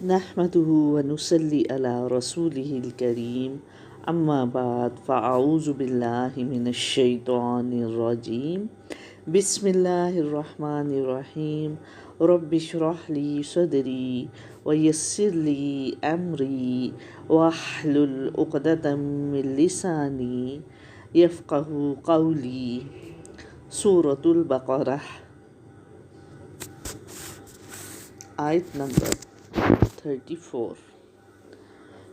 نحمده ونصلي على رسوله الكريم اما بعد فاعوذ بالله من الشيطان الرجيم بسم الله الرحمن الرحيم رب اشرح لي صدري ويسر لي امري واحلل عقدة من لساني يفقه قولي. سورة البقرہ آیت نمبر 34.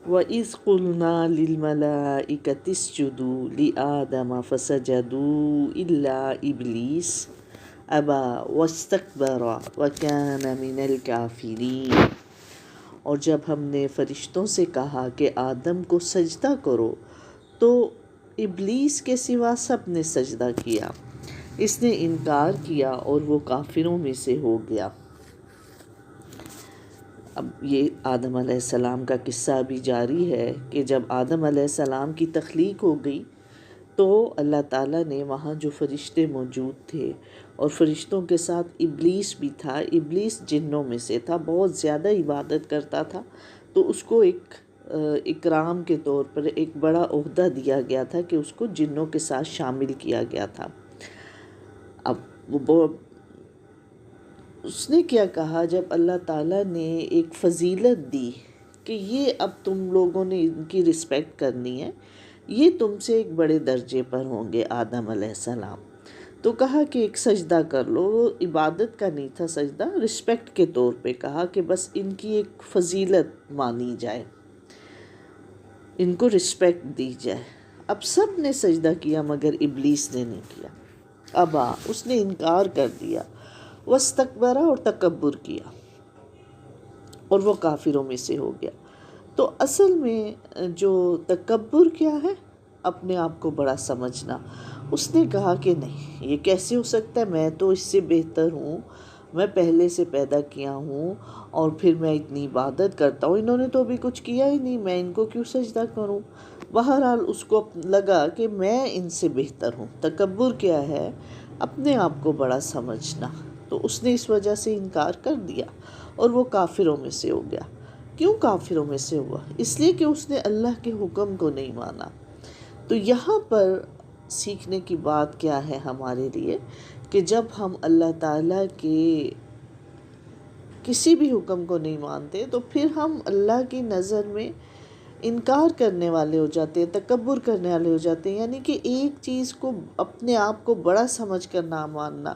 وَإِذْ قُلْنَا لِلْمَلَائِكَةِ اسْجُدُوا لِآدَمَ فَسَجَدُوا إِلَّا إِبْلِيسَ أَبَى وَاسْتَكْبَرَ وَكَانَ مِنَ الْكَافِرِينَ. اور جب ہم نے فرشتوں سے کہا کہ آدم کو سجدہ کرو تو ابلیس کے سوا سب نے سجدہ کیا، اس نے انکار کیا اور وہ کافروں میں سے ہو گیا. اب یہ آدم علیہ السلام کا قصہ بھی جاری ہے کہ جب آدم علیہ السلام کی تخلیق ہو گئی تو اللہ تعالیٰ نے وہاں جو فرشتے موجود تھے اور فرشتوں کے ساتھ ابلیس بھی تھا، ابلیس جنوں میں سے تھا، بہت زیادہ عبادت کرتا تھا، تو اس کو ایک اکرام کے طور پر ایک بڑا عہدہ دیا گیا تھا کہ اس کو جنوں کے ساتھ شامل کیا گیا تھا. اب وہ اس نے کیا کہا جب اللہ تعالیٰ نے ایک فضیلت دی کہ یہ اب تم لوگوں نے ان کی رسپیکٹ کرنی ہے، یہ تم سے ایک بڑے درجے پر ہوں گے آدم علیہ السلام، تو کہا کہ ایک سجدہ کر لو. وہ عبادت کا نہیں تھا سجدہ، رسپیکٹ کے طور پہ کہا کہ بس ان کی ایک فضیلت مانی جائے، ان کو رسپیکٹ دی جائے. اب سب نے سجدہ کیا مگر ابلیس نے نہیں کیا. ابا، اس نے انکار کر دیا، واستکبر، اور تکبر کیا، اور وہ کافروں میں سے ہو گیا. تو اصل میں جو تکبر کیا ہے، اپنے آپ کو بڑا سمجھنا. اس نے کہا کہ نہیں، یہ کیسے ہو سکتا ہے، میں تو اس سے بہتر ہوں، میں پہلے سے پیدا کیا ہوں اور پھر میں اتنی عبادت کرتا ہوں، انہوں نے تو ابھی کچھ کیا ہی نہیں، میں ان کو کیوں سجدہ کروں. بہرحال اس کو لگا کہ میں ان سے بہتر ہوں. تکبر کیا ہے، اپنے آپ کو بڑا سمجھنا. تو اس نے اس وجہ سے انکار کر دیا اور وہ کافروں میں سے ہو گیا. کیوں کافروں میں سے ہوا؟ اس لیے کہ اس نے اللہ کے حکم کو نہیں مانا. تو یہاں پر سیکھنے کی بات کیا ہے ہمارے لیے کہ جب ہم اللہ تعالیٰ کے کسی بھی حکم کو نہیں مانتے تو پھر ہم اللہ کی نظر میں انکار کرنے والے ہو جاتے ہیں، تکبر کرنے والے ہو جاتے ہیں. یعنی کہ ایک چیز کو اپنے آپ کو بڑا سمجھ کر نہ ماننا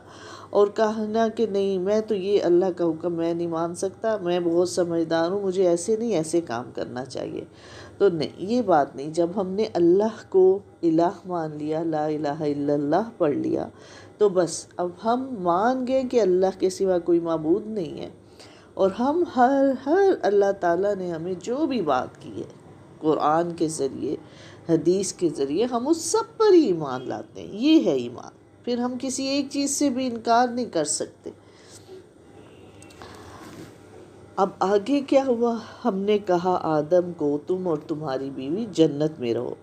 اور کہنا کہ نہیں، میں تو یہ اللہ کا حکم میں نہیں مان سکتا، میں بہت سمجھدار ہوں، مجھے ایسے نہیں ایسے کام کرنا چاہیے. تو نہیں، یہ بات نہیں. جب ہم نے اللہ کو الہ مان لیا، لا الہ الا اللہ پڑھ لیا، تو بس اب ہم مان گئے کہ اللہ کے سوا کوئی معبود نہیں ہے. اور ہم ہر اللہ تعالیٰ نے ہمیں جو بھی بات کی ہے قرآن کے ذریعے، حدیث کے ذریعے، ہم اس سب پر ہی ایمان لاتے ہیں. یہ ہے ایمان. پھر ہم کسی ایک چیز سے بھی انکار نہیں کر سکتے. اب آگے کیا ہوا؟ ہم نے کہا آدم کو تم اور تمہاری بیوی جنت میں رہو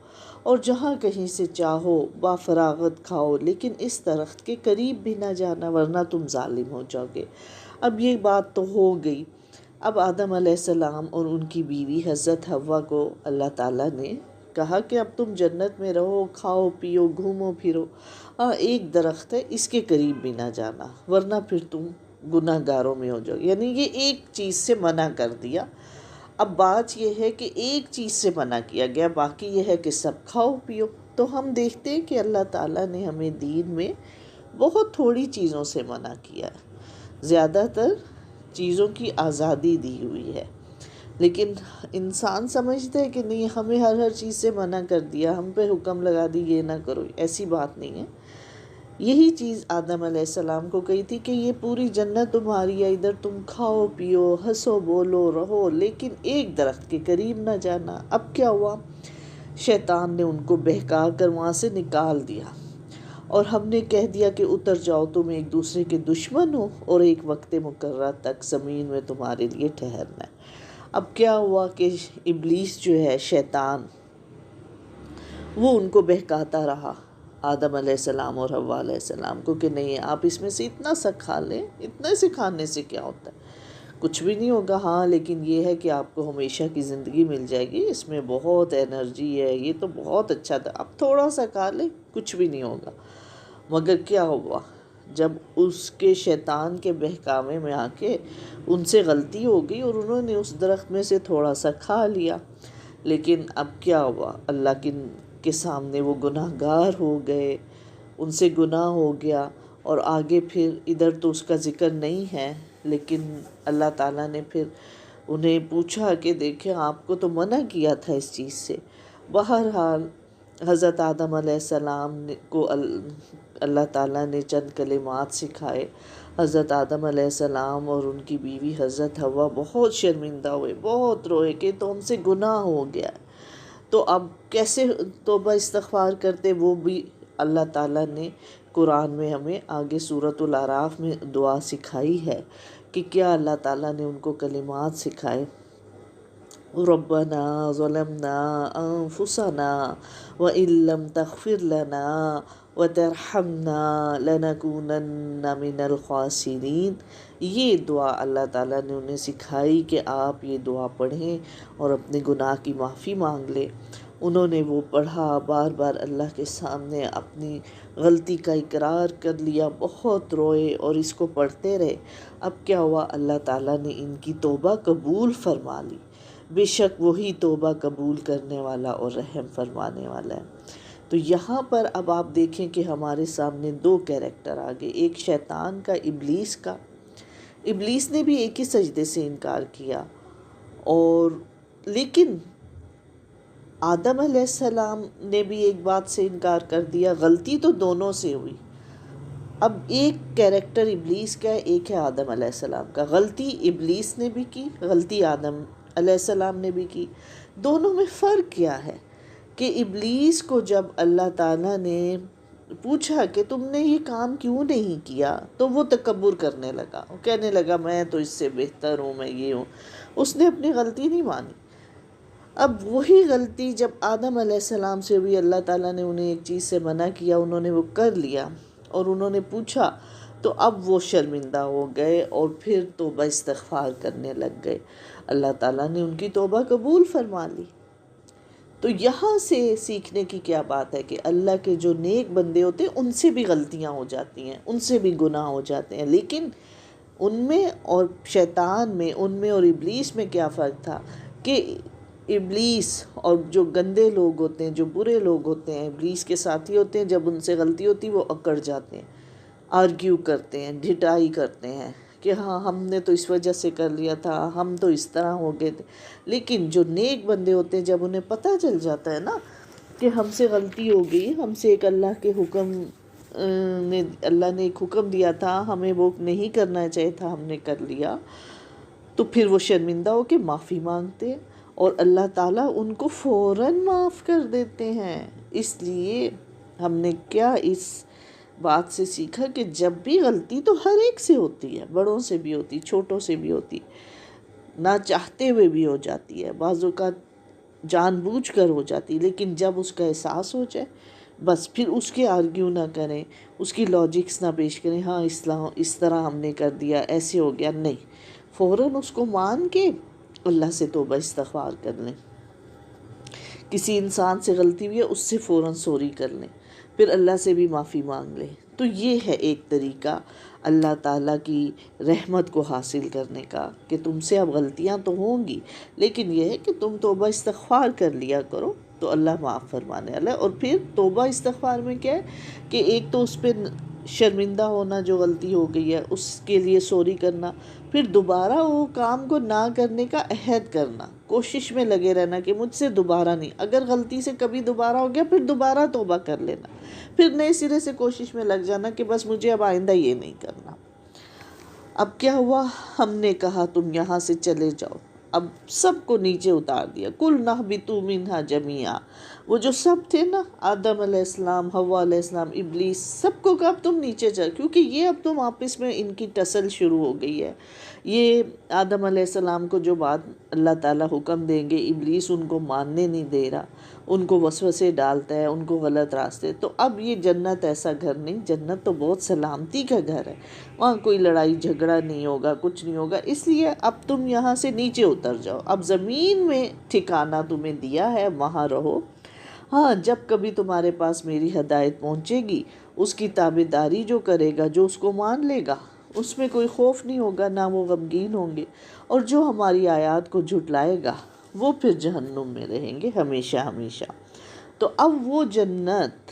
اور جہاں کہیں سے چاہو با فراغت کھاؤ، لیکن اس درخت کے قریب بھی نہ جانا ورنہ تم ظالم ہو جاؤ گے. اب یہ بات تو ہو گئی. اب آدم علیہ السلام اور ان کی بیوی حضرت حوا کو اللہ تعالیٰ نے کہا کہ اب تم جنت میں رہو، کھاؤ پیو، گھومو پھرو، ایک درخت ہے اس کے قریب بھی نہ جانا ورنہ پھر تم گناہ گاروں میں ہو جاؤ. یعنی یہ ایک چیز سے منع کر دیا. اب بات یہ ہے کہ ایک چیز سے منع کیا گیا، باقی یہ ہے کہ سب کھاؤ پیو. تو ہم دیکھتے ہیں کہ اللہ تعالیٰ نے ہمیں دین میں بہت تھوڑی چیزوں سے منع کیا ہے، زیادہ تر چیزوں کی آزادی دی ہوئی ہے. لیکن انسان سمجھتا ہے کہ نہیں، ہمیں ہر چیز سے منع کر دیا، ہم پہ حکم لگا دی یہ نہ کرو. ایسی بات نہیں ہے. یہی چیز آدم علیہ السلام کو کہی تھی کہ یہ پوری جنت تمہاری ہے، ادھر تم کھاؤ پیو، ہنسو بولو رہو، لیکن ایک درخت کے قریب نہ جانا. اب کیا ہوا؟ شیطان نے ان کو بہکا کر وہاں سے نکال دیا اور ہم نے کہہ دیا کہ اتر جاؤ، تم ایک دوسرے کے دشمن ہو اور ایک وقت مقررہ تک زمین میں تمہارے لیے ٹھہرنا ہے. اب کیا ہوا کہ ابلیس جو ہے، شیطان، وہ ان کو بہکاتا رہا آدم علیہ السلام اور حوا علیہ السلام کو کہ نہیں، آپ اس میں سے اتنا سا کھا لیں، اتنے سے کھانے سے کیا ہوتا ہے، کچھ بھی نہیں ہوگا، ہاں لیکن یہ ہے کہ آپ کو ہمیشہ کی زندگی مل جائے گی، اس میں بہت انرجی ہے، یہ تو بہت اچھا تھا، اب تھوڑا سا کھا لیں کچھ بھی نہیں ہوگا۔ مگر کیا ہوا، جب اس کے شیطان کے بہکاوے میں آ کے ان سے غلطی ہو گئی اور انہوں نے اس درخت میں سے تھوڑا سا کھا لیا، لیکن اب کیا ہوا، اللہ کے سامنے وہ گناہ گار ہو گئے، ان سے گناہ ہو گیا، اور آگے پھر ادھر تو اس کا ذکر نہیں ہے، لیکن اللہ تعالیٰ نے پھر انہیں پوچھا کہ دیکھیں آپ کو تو منع کیا تھا اس چیز سے۔ بہرحال حضرت آدم علیہ السلام کو اللہ تعالیٰ نے چند کلمات سکھائے۔ حضرت آدم علیہ السلام اور ان کی بیوی حضرت حوا بہت شرمندہ ہوئے، بہت روئے کہ تو ہم سے گناہ ہو گیا، تو اب کیسے توبہ استغفار کرتے، وہ بھی اللہ تعالیٰ نے قرآن میں ہمیں آگے سورۃ الاعراف میں دعا سکھائی ہے کہ کیا اللہ تعالیٰ نے ان کو کلمات سکھائے، ربنا ظلمنا انفسنا وان لم تغفر لنا وترحمنا لنکونن من الخاسرین۔ یہ دعا اللہ تعالیٰ نے انہیں سکھائی کہ آپ یہ دعا پڑھیں اور اپنے گناہ کی معافی مانگ لیں۔ انہوں نے وہ پڑھا، بار بار اللہ کے سامنے اپنی غلطی کا اقرار کر لیا، بہت روئے اور اس کو پڑھتے رہے۔ اب کیا ہوا، اللہ تعالیٰ نے ان کی توبہ قبول فرما لی، بے شک وہی توبہ قبول کرنے والا اور رحم فرمانے والا ہے۔ تو یہاں پر اب آپ دیکھیں کہ ہمارے سامنے دو کیریکٹر آ گئے، ایک شیطان کا، ابلیس کا۔ ابلیس نے بھی ایک ہی سجدے سے انکار کیا، اور لیکن آدم علیہ السلام نے بھی ایک بات سے انکار کر دیا، غلطی تو دونوں سے ہوئی۔ اب ایک کیریکٹر ابلیس کا ہے، ایک ہے آدم علیہ السلام کا۔ غلطی ابلیس نے بھی کی، غلطی آدم علیہ السلام نے بھی کی۔ دونوں میں فرق کیا ہے کہ ابلیس کو جب اللہ تعالیٰ نے پوچھا کہ تم نے یہ کام کیوں نہیں کیا، تو وہ تکبر کرنے لگا، وہ کہنے لگا میں تو اس سے بہتر ہوں، میں یہ ہوں۔ اس نے اپنی غلطی نہیں مانی۔ اب وہی غلطی جب آدم علیہ السلام سے ہوئی، اللہ تعالیٰ نے انہیں ایک چیز سے منع کیا، انہوں نے وہ کر لیا اور انہوں نے پوچھا، تو اب وہ شرمندہ ہو گئے اور پھر توبہ استغفار کرنے لگ گئے۔ اللہ تعالیٰ نے ان کی توبہ قبول فرما لی۔ تو یہاں سے سیکھنے کی کیا بات ہے کہ اللہ کے جو نیک بندے ہوتے ہیں ان سے بھی غلطیاں ہو جاتی ہیں، ان سے بھی گناہ ہو جاتے ہیں، لیکن ان میں اور شیطان میں، ان میں اور ابلیس میں کیا فرق تھا کہ ابلیس اور جو گندے لوگ ہوتے ہیں، جو برے لوگ ہوتے ہیں، ابلیس کے ساتھی ہوتے ہیں، جب ان سے غلطی ہوتی وہ اکڑ جاتے ہیں، آرگیو کرتے ہیں، ڈھٹائی کرتے ہیں کہ ہاں ہم نے تو اس وجہ سے کر لیا تھا، ہم تو اس طرح ہو گئے تھے۔ لیکن جو نیک بندے ہوتے ہیں، جب انہیں پتہ چل جاتا ہے نا کہ ہم سے غلطی ہو گئی، ہم سے ایک اللہ کے حکم اللہ نے ایک حکم دیا تھا، ہمیں وہ نہیں کرنا چاہیے تھا، ہم نے کر لیا، تو پھر وہ شرمندہ ہو کے معافی مانگتے ہیں اور اللہ تعالیٰ ان کو فوراً معاف کر دیتے ہیں۔ اس لیے ہم نے کیا اس بات سے سیکھا کہ جب بھی غلطی تو ہر ایک سے ہوتی ہے، بڑوں سے بھی ہوتی، چھوٹوں سے بھی ہوتی، نہ چاہتے ہوئے بھی ہو جاتی ہے، بعض اوقات جان بوجھ کر ہو جاتی، لیکن جب اس کا احساس ہو جائے بس پھر اس کے آرگیو نہ کریں، اس کی لاجکس نہ پیش کریں، ہاں اس طرح ہم نے کر دیا، ایسے ہو گیا، نہیں، فوراً اس کو مان کے اللہ سے توبہ استغفار کر لیں۔ کسی انسان سے غلطی ہوئی ہے، اس سے فوراً سوری کر لیں، پھر اللہ سے بھی معافی مانگ لیں۔ تو یہ ہے ایک طریقہ اللہ تعالیٰ کی رحمت کو حاصل کرنے کا کہ تم سے اب غلطیاں تو ہوں گی، لیکن یہ ہے کہ تم توبہ استغفار کر لیا کرو تو اللہ معاف فرمانے والا ہے۔ اور پھر توبہ استغفار میں کیا ہے کہ ایک تو اس پہ شرمندہ ہونا، جو غلطی ہو گئی ہے اس کے لیے سوری کرنا، پھر دوبارہ وہ کام کو نہ کرنے کا عہد کرنا، کوشش میں لگے رہنا کہ مجھ سے دوبارہ نہیں، اگر غلطی سے کبھی دوبارہ ہو گیا پھر دوبارہ توبہ کر لینا، پھر نئے سرے سے کوشش میں لگ جانا کہ بس مجھے اب آئندہ یہ نہیں کرنا۔ اب کیا ہوا، ہم نے کہا تم یہاں سے چلے جاؤ، اب سب کو نیچے اتار دیا، قُلْنَا اهْبِطُوا مِنْهَا جَمِيعًا، وہ جو سب تھے نا، آدم علیہ السلام، حوا علیہ السلام، ابلیس، سب کو کہا اب تم نیچے چل، کیونکہ یہ اب تم آپس میں ان کی ٹسل شروع ہو گئی ہے، یہ آدم علیہ السلام کو جو بات اللہ تعالیٰ حکم دیں گے، ابلیس ان کو ماننے نہیں دے رہا، ان کو وسوسے ڈالتا ہے، ان کو غلط راستے. تو اب یہ جنت ایسا گھر نہیں، جنت تو بہت سلامتی کا گھر ہے، وہاں کوئی لڑائی جھگڑا نہیں ہوگا، کچھ نہیں ہوگا. اس لیے اب تم یہاں سے نیچے اتر جاؤ، اب زمین میں ٹھکانہ تمہیں دیا ہے، وہاں رہو. ہاں، جب کبھی تمہارے پاس میری ہدایت پہنچے گی، اس کی تابعداری جو کرے گا، جو اس کو مان لے گا، اس میں کوئی خوف نہیں ہوگا، نہ وہ غمگین ہوں گے. اور جو ہماری آیات کو جھٹلائے گا وہ پھر جہنم میں رہیں گے ہمیشہ ہمیشہ. تو اب وہ جنت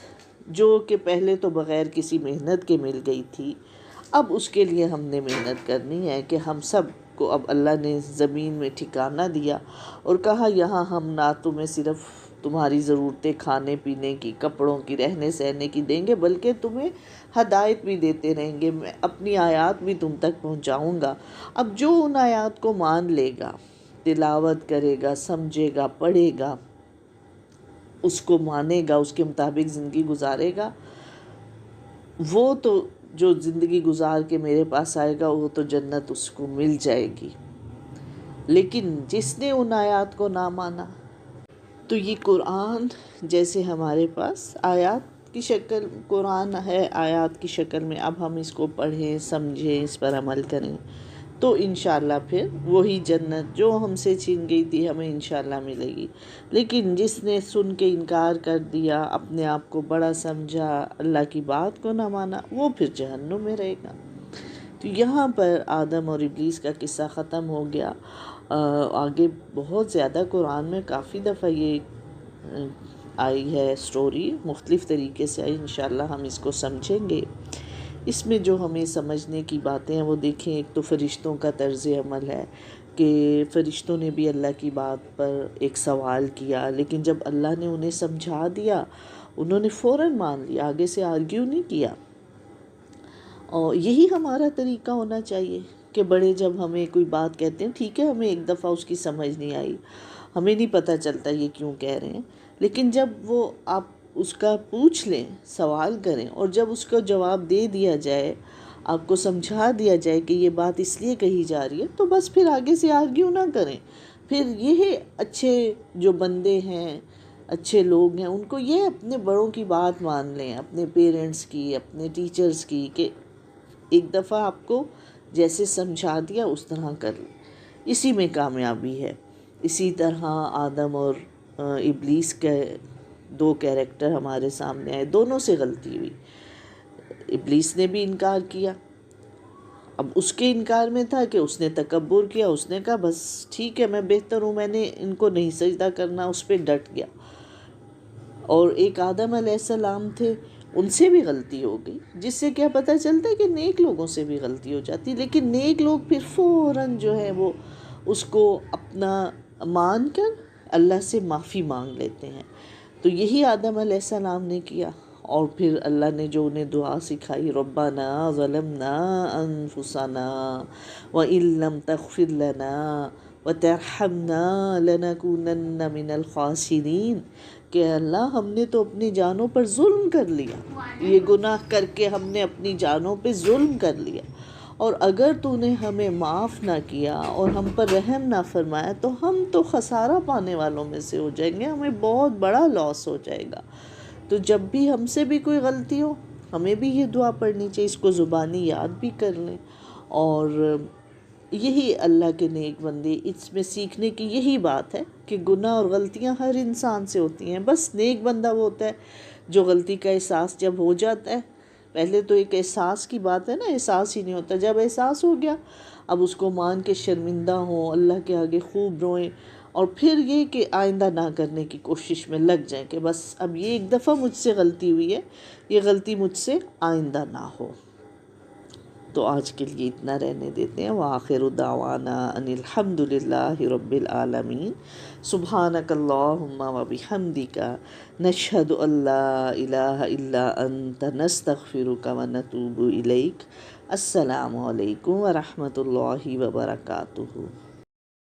جو کہ پہلے تو بغیر کسی محنت کے مل گئی تھی، اب اس کے لیے ہم نے محنت کرنی ہے کہ ہم سب کو اب اللہ نے زمین میں ٹھکانہ دیا اور کہا یہاں ہم نہ تمہیں صرف تمہاری ضرورتیں کھانے پینے کی، کپڑوں کی، رہنے سہنے کی دیں گے، بلکہ تمہیں ہدایت بھی دیتے رہیں گے، میں اپنی آیات بھی تم تک پہنچاؤں گا. اب جو ان آیات کو مان لے گا، تلاوت کرے گا، سمجھے گا، پڑھے گا، اس کو مانے گا، اس کے مطابق زندگی گزارے گا، وہ تو جو زندگی گزار کے میرے پاس آئے گا وہ تو جنت اس کو مل جائے گی. لیکن جس نے ان آیات کو نہ مانا، تو یہ قرآن جیسے ہمارے پاس آیات کی شکل قرآن ہے، آیات کی شکل میں، اب ہم اس کو پڑھیں، سمجھیں، اس پر عمل کریں تو انشاءاللہ پھر وہی جنت جو ہم سے چھین گئی تھی ہمیں انشاءاللہ ملے گی. لیکن جس نے سن کے انکار کر دیا، اپنے آپ کو بڑا سمجھا، اللہ کی بات کو نہ مانا، وہ پھر جہنم میں رہے گا. تو یہاں پر آدم اور ابلیس کا قصہ ختم ہو گیا. آگے بہت زیادہ قرآن میں کافی دفعہ یہ آئی ہے سٹوری، مختلف طریقے سے آئی، انشاءاللہ ہم اس کو سمجھیں گے. اس میں جو ہمیں سمجھنے کی باتیں ہیں وہ دیکھیں. ایک تو فرشتوں کا طرز عمل ہے کہ فرشتوں نے بھی اللہ کی بات پر ایک سوال کیا، لیکن جب اللہ نے انہیں سمجھا دیا انہوں نے فوراً مان لیا، آگے سے آرگیو نہیں کیا. اور یہی ہمارا طریقہ ہونا چاہیے کہ بڑے جب ہمیں کوئی بات کہتے ہیں، ٹھیک ہے ہمیں ایک دفعہ اس کی سمجھ نہیں آئی، ہمیں نہیں پتہ چلتا یہ کیوں کہہ رہے ہیں، لیکن جب وہ آپ اس کا پوچھ لیں، سوال کریں، اور جب اس کو جواب دے دیا جائے، آپ کو سمجھا دیا جائے کہ یہ بات اس لیے کہی جا رہی ہے، تو بس پھر آگے سے آرگیو نہ کریں. پھر یہ اچھے جو بندے ہیں، اچھے لوگ ہیں، ان کو یہ اپنے بڑوں کی بات مان لیں، اپنے پیرنٹس کی، اپنے ٹیچرز کی، کہ ایک دفعہ آپ کو جیسے سمجھا دیا اس طرح کر لیں، اسی میں کامیابی ہے. اسی طرح آدم اور ابلیس کے دو کیریکٹر ہمارے سامنے آئے، دونوں سے غلطی ہوئی. ابلیس نے بھی انکار کیا، اب اس کے انکار میں تھا کہ اس نے تکبر کیا، اس نے کہا بس ٹھیک ہے میں بہتر ہوں، میں نے ان کو نہیں سجدہ کرنا، اس پہ ڈٹ گیا. اور ایک آدم علیہ السلام تھے، ان سے بھی غلطی ہو گئی، جس سے کیا پتہ چلتا ہے کہ نیک لوگوں سے بھی غلطی ہو جاتی، لیکن نیک لوگ پھر فوراً جو ہے وہ اس کو اپنا مان کر اللہ سے معافی مانگ لیتے ہیں. تو یہی آدم علیہ السلام نے کیا، اور پھر اللہ نے جو انہیں دعا سکھائی، ربنا ظلمنا انفسنا وان لم تغفر لنا وترحمنا لنکونن من الخاسرین، کہ اللہ ہم نے تو اپنی جانوں پر ظلم کر لیا، یہ گناہ کر کے ہم نے اپنی جانوں پہ ظلم کر لیا، اور اگر تو نے ہمیں معاف نہ کیا اور ہم پر رحم نہ فرمایا تو ہم تو خسارہ پانے والوں میں سے ہو جائیں گے، ہمیں بہت بڑا لاس ہو جائے گا. تو جب بھی ہم سے بھی کوئی غلطی ہو ہمیں بھی یہ دعا پڑھنی چاہیے، اس کو زبانی یاد بھی کر لیں. اور یہی اللہ کے نیک بندے، اس میں سیکھنے کی یہی بات ہے کہ گناہ اور غلطیاں ہر انسان سے ہوتی ہیں، بس نیک بندہ وہ ہوتا ہے جو غلطی کا احساس جب ہو جاتا ہے، پہلے تو ایک احساس کی بات ہے نا، احساس ہی نہیں ہوتا، جب احساس ہو گیا اب اس کو مان کے شرمندہ ہوں، اللہ کے آگے خوب روئیں، اور پھر یہ کہ آئندہ نہ کرنے کی کوشش میں لگ جائیں کہ بس اب یہ ایک دفعہ مجھ سے غلطی ہوئی ہے، یہ غلطی مجھ سے آئندہ نہ ہو. تو آج کے لیے اتنا رہنے دیتے ہیں. وآخر دعوانا ان الحمد للہ رب العالمین. سبحانک اللہم وبحمدک نشہد ان لا الہ الا انت نستغفرک ونتوب الیک. السلام علیکم ورحمۃ اللہ وبرکاتہ.